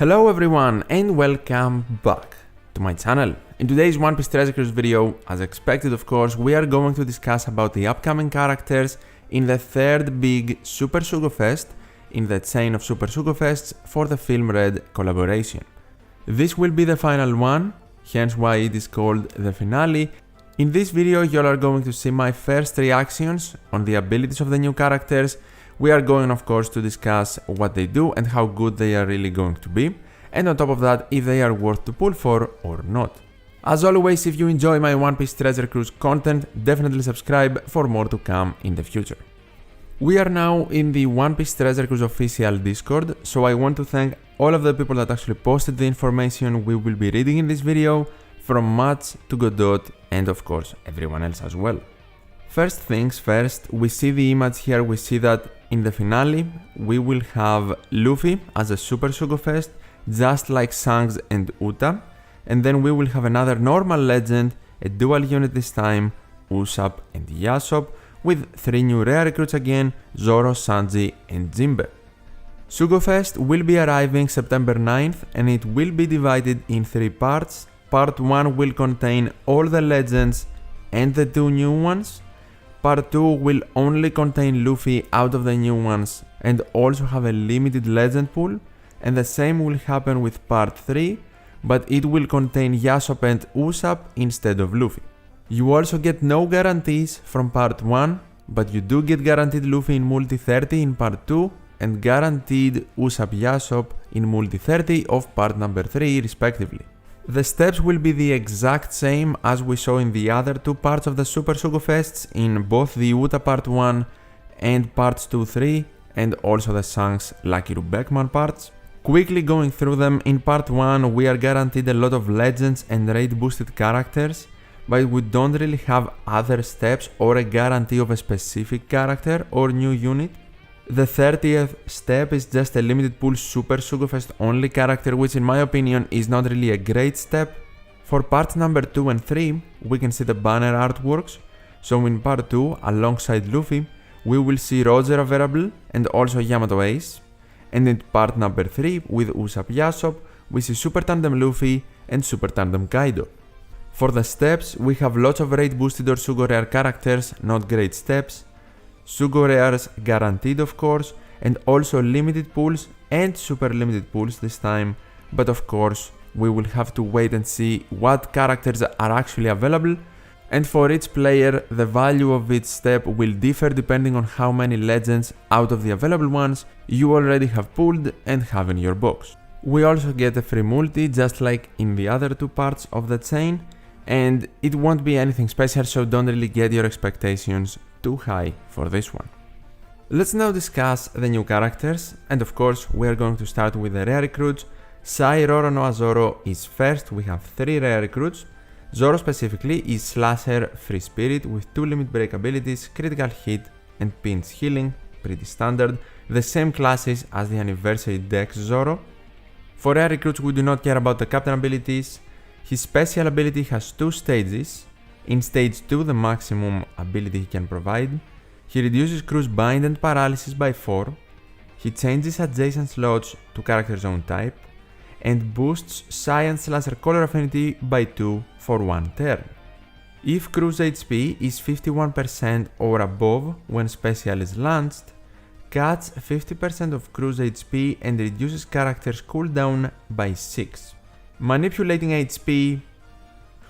Hello everyone and welcome back to my channel. In today's One Piece Treasure Cruise video, as expected of course, we are going to discuss about the upcoming characters in the third big Super Sugo Fest in the chain of Super Sugo Fests for the Film Red collaboration. This will be the final one, hence why it is called the finale. In this video you are going to see my first reactions on the abilities of the new characters. We are going of course to discuss what they do and how good they are really going to be, and on top of that if they are worth to pull for or not. As always, if you enjoy my One Piece Treasure Cruise content, definitely subscribe for more to come in the future. We are now in the One Piece Treasure Cruise official Discord, so I want to thank all of the people that actually posted the information we will be reading in this video, from Mats to Godot and of course everyone else as well. First things first, we see the image here, we see that in the finale we will have Luffy as a Super Sugo Fest, just like Shanks and Uta, and then we will have another normal legend, a dual unit this time, Usopp and Yasopp, with 3 new rare recruits again, Zoro, Sanji and Jinbe. Sugo Fest will be arriving September 9th and it will be divided in 3 parts. Part 1 will contain all the legends and the 2 new ones. Part 2 will only contain Luffy out of the new ones and also have a limited legend pool, and the same will happen with Part 3, but it will contain Yasopp and Usopp instead of Luffy. You also get no guarantees from Part 1, but you do get guaranteed Luffy in Multi 30 in Part 2 and guaranteed Usopp Yasopp in Multi 30 of Part number 3 respectively. The steps will be the exact same as we saw in the other 2 parts of the Super Sugo Fests in both the Uta Part 1 and Parts 2-3 and also the Shanks Lucky Beckman parts. Quickly going through them, in Part 1 we are guaranteed a lot of legends and raid boosted characters, but we don't really have other steps or a guarantee of a specific character or new unit. The 30th step is just a limited pool Super Sugo Fest only character, which in my opinion is not really a great step. For parts number 2 and 3 we can see the banner artworks, so in part 2 alongside Luffy we will see Roger available and also Yamato Ace, and in part number 3 with Usopp Yasopp we see Super Tandem Luffy and Super Tandem Kaido. For the steps we have lots of raid boosted or Sugo rare characters, not great steps. Sugo rares guaranteed of course, and also limited pools and super limited pools this time, but of course we will have to wait and see what characters are actually available, and for each player the value of each step will differ depending on how many legends out of the available ones you already have pulled and have in your box. We also get a free multi just like in the other 2 parts of the chain, and it won't be anything special, so don't really get your expectations too high for this one. Let's now discuss the new characters, and of course we are going to start with the rare recruits. Sai Roronoa Zoro is first. We have 3 rare recruits. Zoro specifically is Slasher Free Spirit with 2 limit break abilities, critical hit and pinch healing, pretty standard, the same classes as the anniversary Dex Zoro. For rare recruits we do not care about the captain abilities. His special ability has 2 stages. In stage 2, the maximum ability he can provide, he reduces crew's bind and paralysis by 4, he changes adjacent slots to character's own type, and boosts Science Slasher Color Affinity by 2 for 1 turn. If crew's HP is 51% or above when special is launched, cuts 50% of crew's HP and reduces character's cooldown by 6. Manipulating HP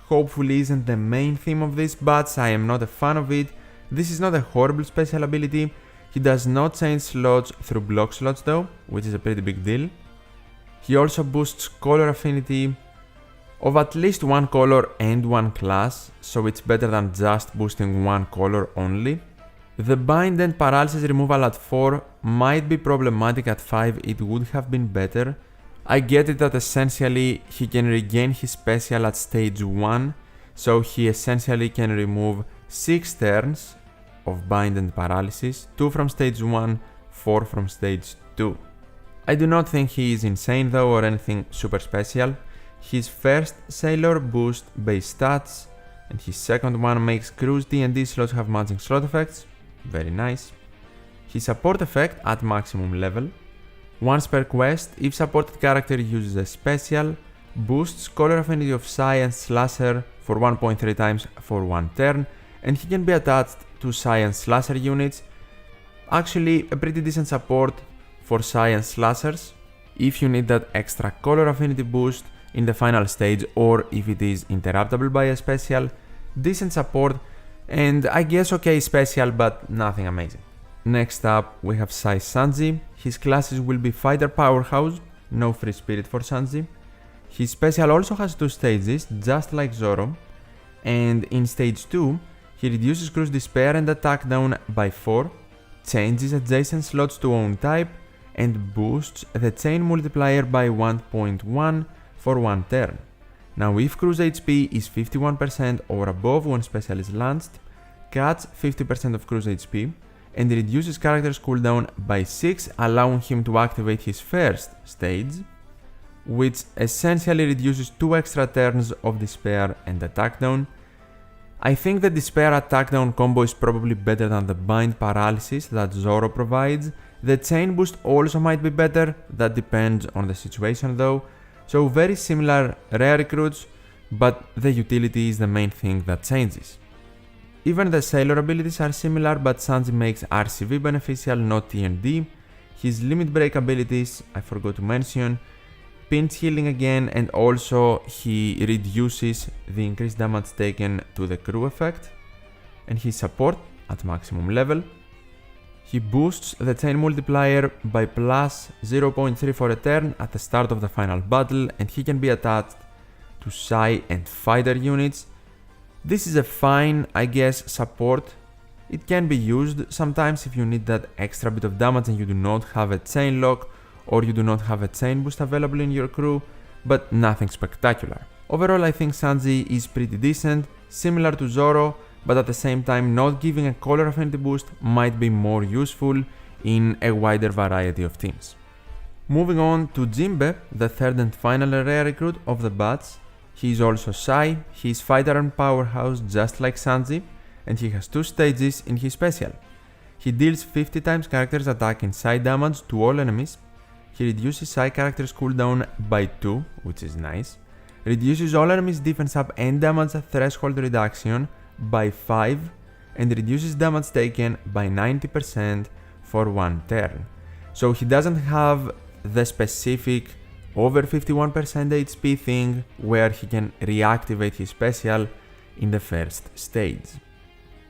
hopefully isn't the main theme of this, but I am not a fan of it. This is not a horrible special ability. He does not change slots through block slots though, which is a pretty big deal. He also boosts color affinity of at least 1 color and 1 class, so it's better than just boosting 1 color only. The bind and paralysis removal at 4 might be problematic, at 5 it would have been better. I get it that essentially he can regain his special at stage 1, so he essentially can remove 6 turns of bind and paralysis, 2 from stage 1, 4 from stage 2. I do not think he is insane though or anything super special. His first Sailor boost base stats, and his second one makes crew's D&D slots have matching slot effects, very nice. His support effect at maximum level. Once per quest, if supported character uses a special, boosts color affinity of Sai and Slasher for 1.3 times for 1 turn, and he can be attached to Sai and Slasher units. Actually, a pretty decent support for Sai and Slashers if you need that extra color affinity boost in the final stage, or if it is interruptible by a special. Decent support, and I guess okay special, but nothing amazing. Next up, we have Sai Sanji. His classes will be Fighter Powerhouse, no free spirit for Sanji. His special also has 2 stages, just like Zoro, and in stage 2, he reduces Cruise Despair and Attack Down by 4, changes adjacent slots to own type, and boosts the chain multiplier by 1.1 for 1 turn. Now if Cruise HP is 51% or above when special is launched, cuts 50% of Cruise HP, and reduces character's cooldown by 6, allowing him to activate his first stage, which essentially reduces 2 extra turns of Despair and Attack Down. I think the Despair Attack Down combo is probably better than the Bind Paralysis that Zoro provides. The Chain Boost also might be better, that depends on the situation though. So very similar rare recruits, but the utility is the main thing that changes. Even the Sailor abilities are similar, but Sanji makes RCV beneficial, not TND. His Limit Break abilities, I forgot to mention, pinch healing again, and also he reduces the increased damage taken to the crew effect. And his support at maximum level. He boosts the chain multiplier by plus 0.3 for a turn at the start of the final battle, and he can be attached to Sai and fighter units. This is a fine, I guess, support. It can be used sometimes if you need that extra bit of damage and you do not have a chain lock, or you do not have a chain boost available in your crew, but nothing spectacular. Overall, I think Sanji is pretty decent, similar to Zoro, but at the same time not giving a color affinity boost might be more useful in a wider variety of teams. Moving on to Jinbe, the third and final rare recruit of the batch. He is also Sai, he is fighter and powerhouse just like Sanji, and he has 2 stages in his special. He deals 50 times character's attack and Sai damage to all enemies. He reduces Sai character's cooldown by 2, which is nice. Reduces all enemies defense up and damage threshold reduction by 5, and reduces damage taken by 90% for 1 turn. So he doesn't have the specific over 51% HP thing where he can reactivate his special in the first stage.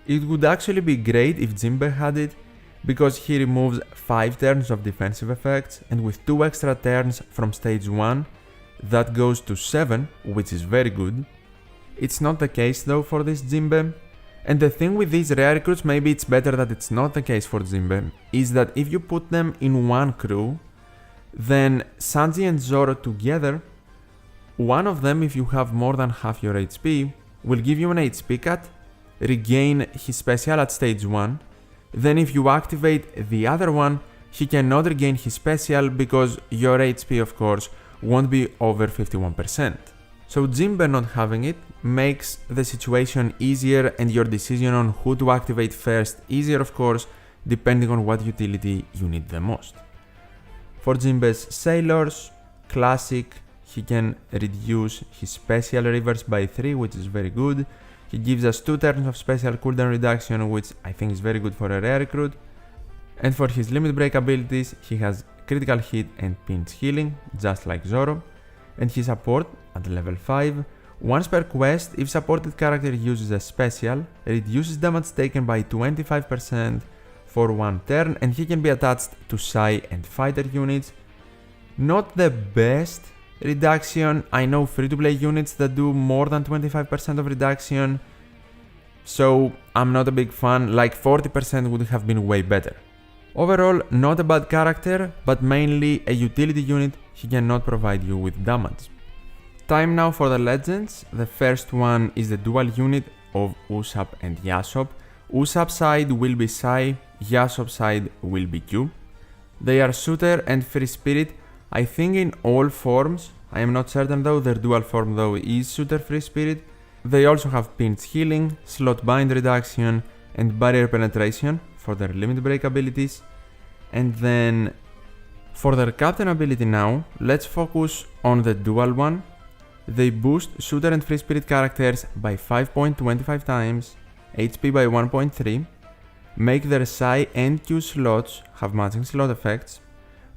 It would actually be great if Jinbe had it, because he removes 5 turns of defensive effects, and with 2 extra turns from stage 1, that goes to 7, which is very good. It's not the case though for this Jinbe, and the thing with these rare recruits, maybe it's better that it's not the case for Jinbe, is that if you put them in one crew, then Sanji and Zoro together, one of them, if you have more than half your HP, will give you an HP cut, regain his special at stage 1, then if you activate the other one, he cannot regain his special because your HP of course won't be over 51%. So Jinbe not having it makes the situation easier, and your decision on who to activate first easier of course, depending on what utility you need the most. For Jinbe's sailors, classic, he can reduce his special reverse by 3, which is very good. He gives us 2 turns of special cooldown reduction, which I think is very good for a rare recruit. And for his limit break abilities, he has critical hit and pinch healing, just like Zoro. And his support at level 5, once per quest, if supported character uses a special, reduces damage taken by 25% for 1 turn, and he can be attached to Sai and fighter units. Not the best reduction. I know free-to-play units that do more than 25% of reduction, so I'm not a big fan. Like 40% would have been way better. Overall, not a bad character, but mainly a utility unit. He cannot provide you with damage. Time now for the legends. The first one is the dual unit of Usopp and Yasopp. Usopp side will be Sai, Yasopp side will be Q. They are shooter and free spirit, I think in all forms. I am not certain though, their dual form though is shooter free spirit. They also have pinch healing, slot bind reduction, and barrier penetration for their limit break abilities. And then For their captain ability now, let's focus on the dual one. They boost shooter and free spirit characters by 5.25 times, HP by 1.3, make their Psi and Q slots have matching slot effects,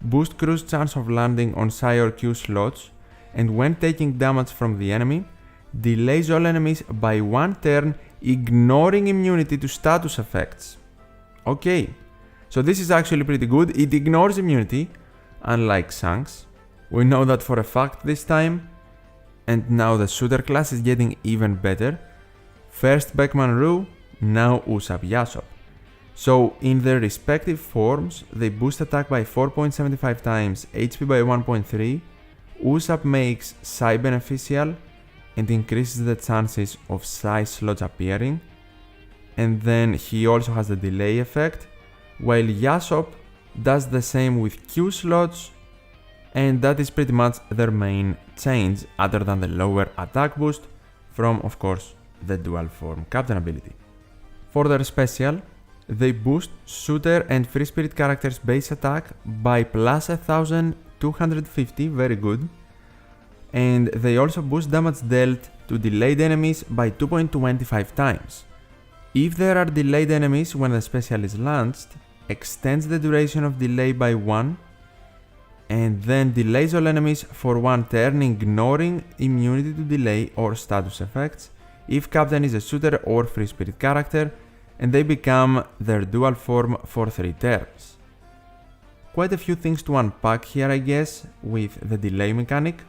boost crew's chance of landing on Psi or Q slots, and when taking damage from the enemy, delays all enemies by 1 turn, ignoring immunity to status effects. Okay, so this is actually pretty good. It ignores immunity, unlike Shanks. We know that for a fact this time. And now the shooter class is getting even better. First Beckman Rue, now Usopp Yasopp. So in their respective forms, they boost attack by 4.75 times, HP by 1.3. Usopp makes Psi beneficial and increases the chances of Psi slots appearing. And then he also has the delay effect, while Yasopp does the same with Q slots, and that is pretty much their main change other than the lower attack boost from, of course, the dual form captain ability. For their special, they boost shooter and free spirit characters base attack by plus 1250, very good, and they also boost damage dealt to delayed enemies by 2.25 times. If there are delayed enemies when the special is launched, extends the duration of delay by 1, and then delays all enemies for 1 turn, ignoring immunity to delay or status effects if captain is a shooter or free spirit character, and they become their dual form for 3 turns. Quite a few things to unpack here, I guess, with the delay mechanic.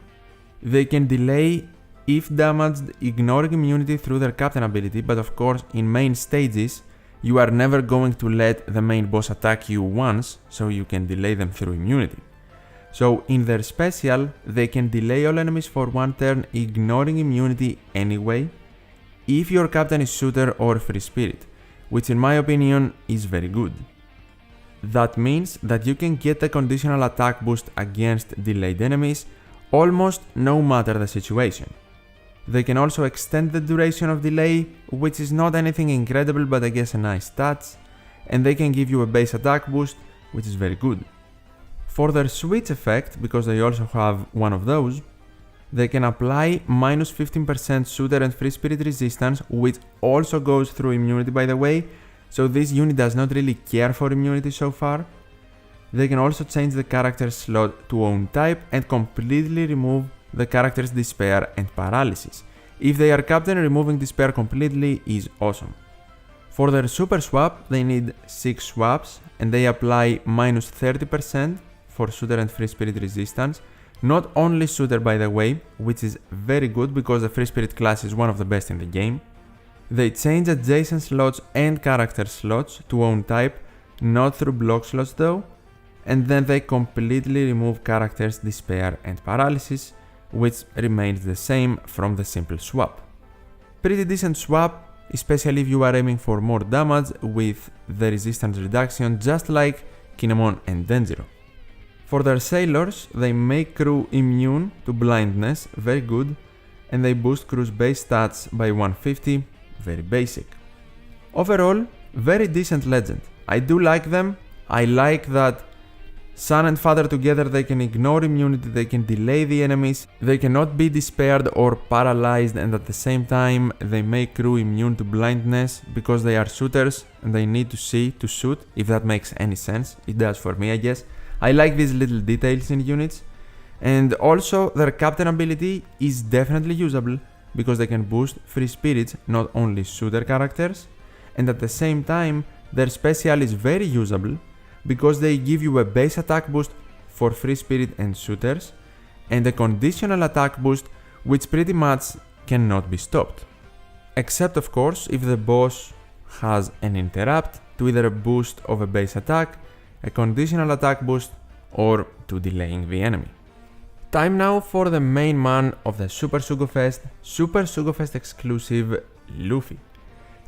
They can delay if damaged, ignoring immunity through their captain ability, but of course in main stages you are never going to let the main boss attack you once, so you can delay them through immunity. So in their special, they can delay all enemies for 1 turn, ignoring immunity anyway, if your captain is shooter or free spirit, which in my opinion is very good. That means that you can get a conditional attack boost against delayed enemies almost no matter the situation. They can also extend the duration of delay, which is not anything incredible but I guess a nice touch, and they can give you a base attack boost, which is very good. For their switch effect, because they also have one of those, they can apply minus 15% shooter and free spirit resistance, which also goes through immunity by the way, so this unit does not really care for immunity so far. They can also change the character slot to own type and completely remove the character's despair and paralysis. If they are captain, removing despair completely is awesome. For their super swap, they need 6 swaps and they apply minus 30% for shooter and free spirit resistance. Not only shooter by the way, which is very good because the free spirit class is one of the best in the game. They change adjacent slots and character slots to own type, not through block slots though, and then they completely remove characters' despair and paralysis, which remains the same from the simple swap. Pretty decent swap, especially if you are aiming for more damage with the resistance reduction, just like Kinemon and Denjiro. For their sailors, they make crew immune to blindness, very good, and they boost crew's base stats by 150, very basic. Overall, very decent legend. I do like them. I like that son and father together, they can ignore immunity, they can delay the enemies, they cannot be despaired or paralyzed, and at the same time they make crew immune to blindness because they are shooters and they need to see to shoot, if that makes any sense. It does for me, I guess. I like these little details in units. And also their captain ability is definitely usable because they can boost free spirits, not only shooter characters, and at the same time their special is very usable because they give you a base attack boost for free spirit and shooters, and a conditional attack boost which pretty much cannot be stopped. Except of course if the boss has an interrupt to either a boost of a base attack, a conditional attack boost, or to delaying the enemy. Time now for the main man of the Super Sugo Fest exclusive, Luffy.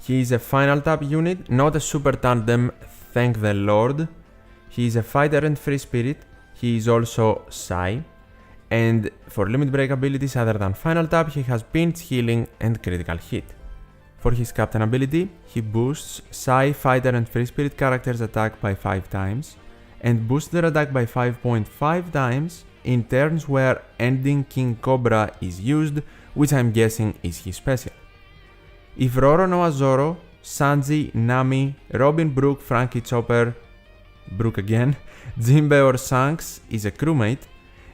He is a final tap unit, not a super tandem, thank the lord. He is a fighter and free spirit, he is also Psi, and for limit break abilities other than final tap he has pinch, healing and critical hit. For his captain ability, he boosts Psi, fighter and free spirit characters attack by 5 times, and boosts their attack by 5.5 times in turns where ending King Cobra is used, which I'm guessing is his special. If Roro, Noah, Zoro, Sanji, Nami, Robin, Brook, Frankie, Chopper, Brook again, Jinbe or Shanks is a crewmate,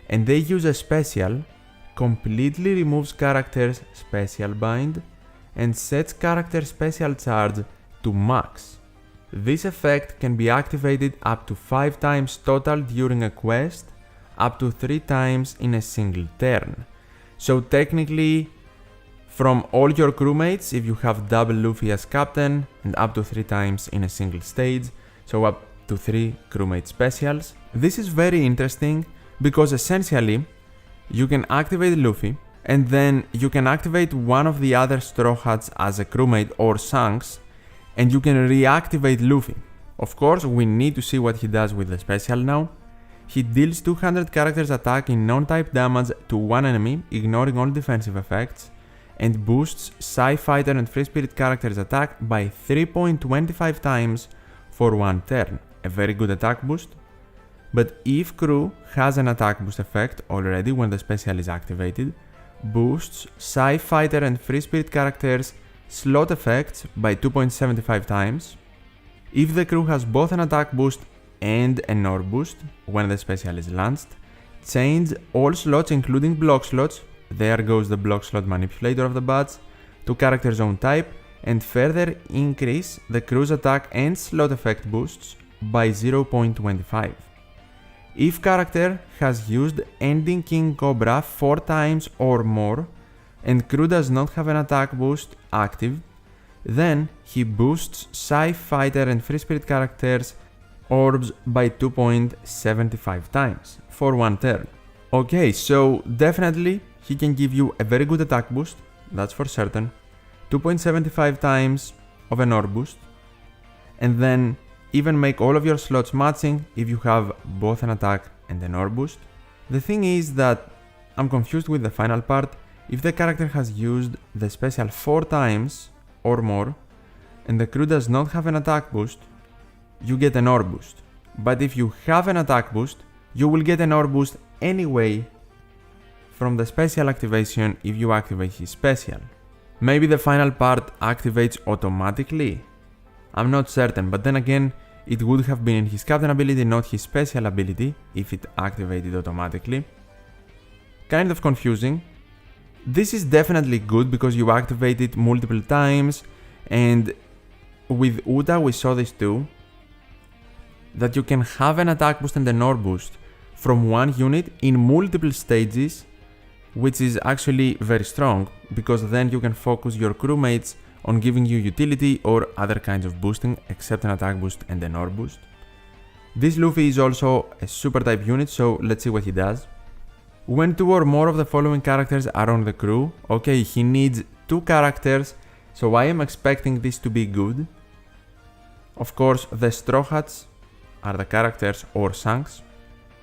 and they use a special, completely removes character's special bind and sets character special charge to max. This effect can be activated up to 5 times total during a quest, up to 3 times in a single turn. So technically, from all your crewmates, if you have double Luffy as captain and up to 3 times in a single stage, so up to 3 crewmate specials. This is very interesting because essentially you can activate Luffy and then you can activate one of the other Straw Hats as a crewmate or Shanks and you can reactivate Luffy. Of course, we need to see what he does with the special now. He deals 200 characters attack in non-type damage to one enemy, ignoring all defensive effects, and boosts Psy Fighter and Free Spirit characters attack by 3.25 times for one turn. A very good attack boost. But if crew has an attack boost effect already when the special is activated, boosts Psy Fighter and Free Spirit characters slot effects by 2.75 times. If the crew has both an attack boost and an orb boost when the special is launched, change all slots including block slots, there goes the block slot manipulator of the badge, to character's own type and further increase the crew's attack and slot effect boosts by 0.25. If character has used ending King Cobra 4 times or more and crew does not have an attack boost active, then he boosts Psy Fighter and Free Spirit characters orbs by 2.75 times for one turn. Okay, so definitely he can give you a very good attack boost, that's for certain, 2.75 times of an orb boost, and then even make all of your slots matching if you have both an attack and an orb boost. The thing is that I'm confused with the final part. If the character has used the special 4 times or more and the crew does not have an attack boost, you get an orb boost. But if you have an attack boost, you will get an orb boost anyway from the special activation if you activate his special. Maybe the final part activates automatically? I'm not certain, but then again, it would have been in his captain ability, not his special ability, if it activated automatically. Kind of confusing. This is definitely good because you activate it multiple times, and with Uta we saw this too, that you can have an attack boost and an orb boost from one unit in multiple stages, which is actually very strong because then you can focus your crewmates on giving you utility or other kinds of boosting except an attack boost and an orb boost. This Luffy is also a super type unit, so let's see what he does. When 2 or more of the following characters are on the crew, okay, he needs 2 characters, so I am expecting this to be good. Of course, the Straw Hats are the characters or Shanks.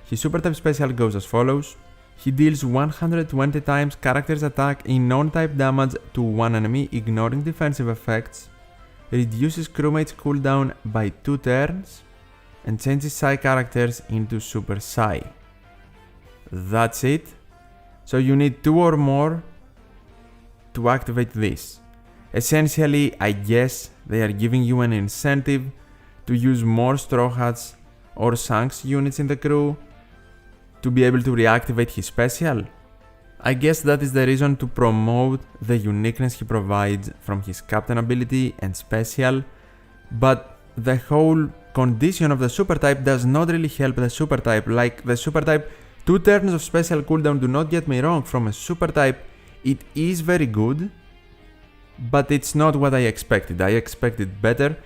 His super type special goes as follows. He deals 120 times character's attack in non-type damage to one enemy, ignoring defensive effects, reduces crewmate's cooldown by 2 turns, and changes Psy characters into Super Psy. That's it. So you need 2 or more to activate this. Essentially, I guess they are giving you an incentive to use more Straw Hats or Shanks units in the crew to be able to reactivate his special. I guess that is the reason to promote the uniqueness he provides from his captain ability and special, but the whole condition of the super type does not really help the super type. Like the super type, 2 turns of special cooldown, do not get me wrong, from a super type it is very good, but it's not what I expected. I expected better.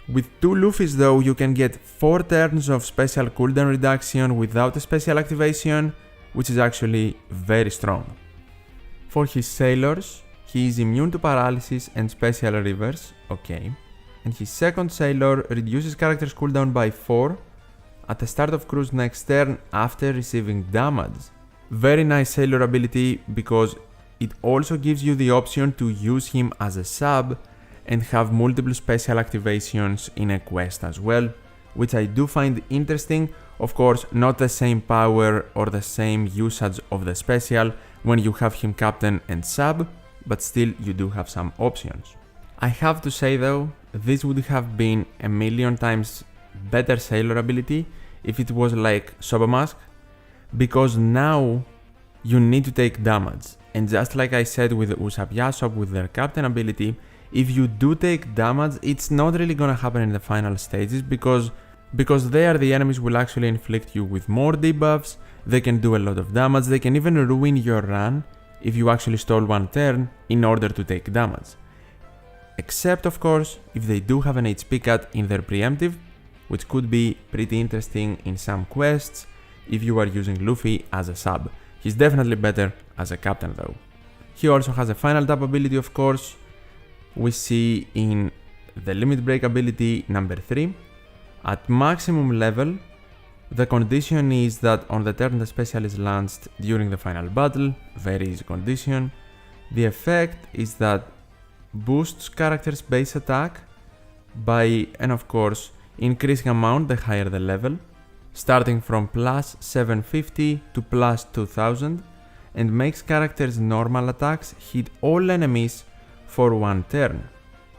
With 2 Luffys though, you can get 4 turns of special cooldown reduction without a special activation, which is actually very strong. For his sailors, he is immune to paralysis and special reverse, okay. And his second sailor reduces character's cooldown by 4 at the start of crew's next turn after receiving damage. Very nice sailor ability because it also gives you the option to use him as a sub and have multiple special activations in a quest as well, which I do find interesting. Of course, not the same power or the same usage of the special when you have him captain and sub, but still you do have some options. I have to say though, this would have been a million times better sailor ability if it was like Soba Mask, because now you need to take damage. And just like I said with Usopp Yasopp with their captain ability, if you do take damage, it's not really gonna happen in the final stages because there the enemies will actually inflict you with more debuffs, they can do a lot of damage, they can even ruin your run if you actually stall one turn in order to take damage. Except of course, if they do have an HP cut in their preemptive, which could be pretty interesting in some quests if you are using Luffy as a sub. He's definitely better as a captain though. He also has a final tap ability of course, we see in the limit break ability number 3. At maximum level, the condition is that on the turn the special is launched during the final battle, very easy condition. The effect is that boosts character's base attack by, and of course, increasing amount the higher the level, starting from plus 750 to plus 2000, and makes character's normal attacks hit all enemies for one turn.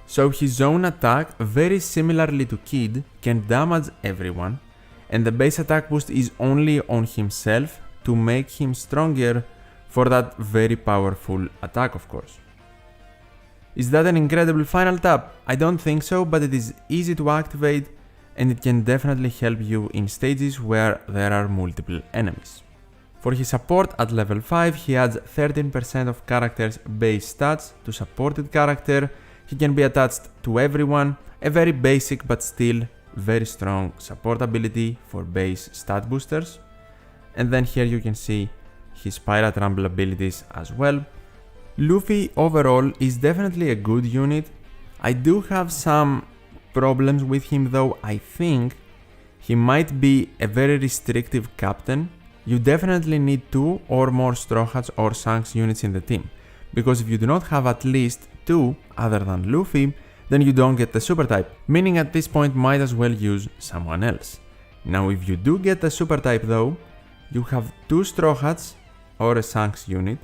So his own attack, very similarly to Kid, can damage everyone, and the base attack boost is only on himself to make him stronger for that very powerful attack of course. Is that an incredible final tap? I don't think so, but it is easy to activate and it can definitely help you in stages where there are multiple enemies. For his support at level 5, he adds 13% of character's base stats to supported character. He can be attached to everyone, a very basic but still very strong support ability for base stat boosters. And then here you can see his Pirate Rumble abilities as well. Luffy overall is definitely a good unit. I do have some problems with him though. I think he might be a very restrictive captain. You definitely need 2 or more Straw Hats or Shanks units in the team, because if you do not have at least 2 other than Luffy, then you don't get the super type, meaning at this point might as well use someone else. Now if you do get the super type though, you have 2 Straw Hats or a Shanks unit,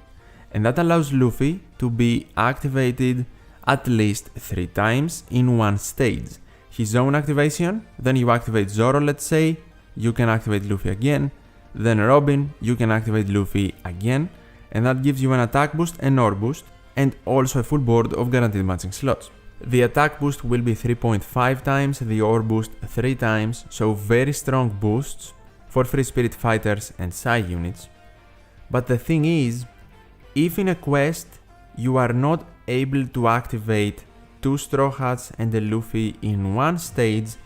and that allows Luffy to be activated at least 3 times in one stage. His own activation, then you activate Zoro, let's say, you can activate Luffy again, then Robin, you can activate Luffy again, and that gives you an attack boost, an ore boost, and also a full board of guaranteed matching slots. The attack boost will be 3.5 times, the ore boost 3 times, so very strong boosts for Free Spirit Fighters and Psy units. But the thing is, if in a quest you are not able to activate 2 Straw Hats and a Luffy in one stage,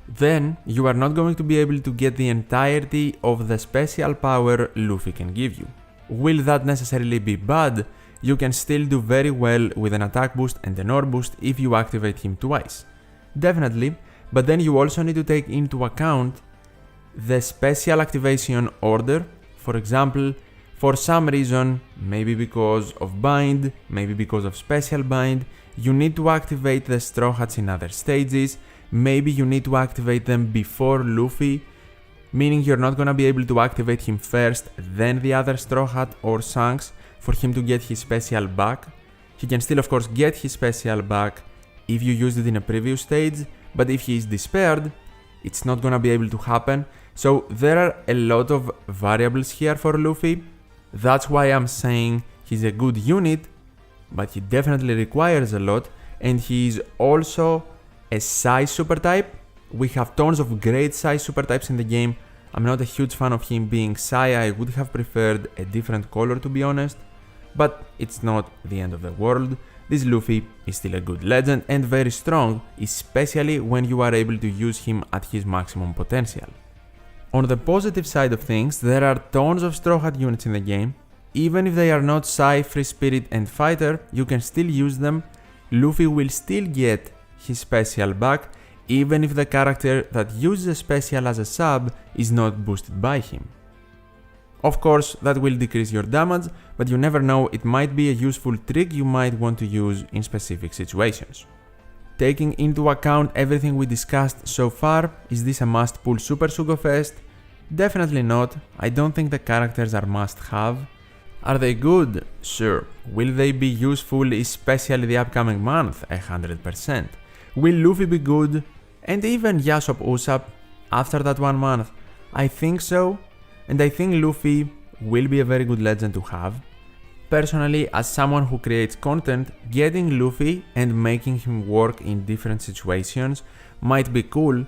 then you are not going to be able to get the entirety of the special power Luffy can give you. Will that necessarily be bad? You can still do very well with an attack boost and an ore boost if you activate him twice. Definitely, but then you also need to take into account the special activation order. For example, for some reason, maybe because of bind, maybe because of special bind, you need to activate the Straw Hats in other stages. Maybe you need to activate them before Luffy, meaning you're not gonna be able to activate him first, then the other Straw Hat or Shanks for him to get his special back. He can still of course get his special back if you used it in a previous stage, but if he is despaired, it's not gonna be able to happen. So there are a lot of variables here for Luffy. That's why I'm saying he's a good unit, but he definitely requires a lot, and he is also a Psy super type. We have tons of great Psy super types in the game. I'm not a huge fan of him being Psy, I would have preferred a different color to be honest, but it's not the end of the world. This Luffy is still a good legend and very strong, especially when you are able to use him at his maximum potential. On the positive side of things, there are tons of Straw Hat units in the game. Even if they are not Psy, Free Spirit and Fighter, you can still use them. Luffy will still get his special back, even if the character that uses a special as a sub is not boosted by him. Of course, that will decrease your damage, but you never know, it might be a useful trick you might want to use in specific situations. Taking into account everything we discussed so far, is this a must pull Super Sugo Fest? Definitely not. I don't think the characters are must-have. Are they good? Sure. Will they be useful, especially the upcoming month? 100%. Will Luffy be good? And even Yasopp Usopp after that 1 month? I think so. And I think Luffy will be a very good legend to have. Personally, as someone who creates content, getting Luffy and making him work in different situations might be cool,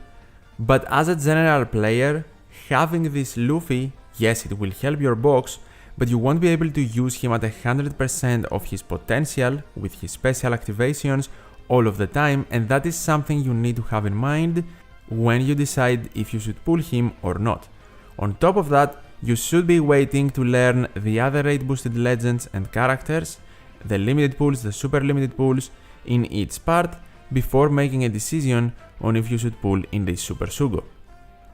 but as a general player, having this Luffy, yes, it will help your box, but you won't be able to use him at 100% of his potential with his special activations all of the time, and that is something you need to have in mind when you decide if you should pull him or not. On top of that, you should be waiting to learn the other rate boosted legends and characters, the limited pools, the super limited pools in each part, before making a decision on if you should pull in this Super Sugo.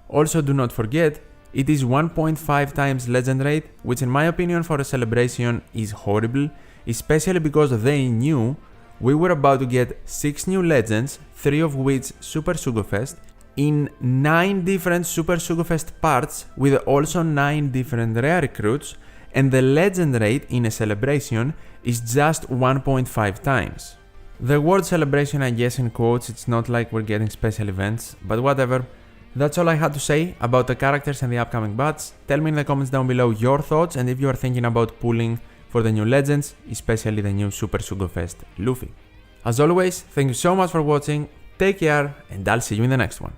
Also, do not forget, it is 1.5 times legend rate, which in my opinion for a celebration is horrible, especially because they knew we were about to get 6 new legends, 3 of which Super Sugo Fest, in 9 different Super Sugo Fest parts with also 9 different rare recruits, and the legend rate in a celebration is just 1.5 times. The word celebration, I guess in quotes, it's not like we're getting special events, but whatever. That's all I had to say about the characters and the upcoming bats. Tell me in the comments down below your thoughts and if you are thinking about pulling for the new legends, especially the new Super Sugo Fest Luffy. As always, thank you so much for watching, take care, and I'll see you in the next one.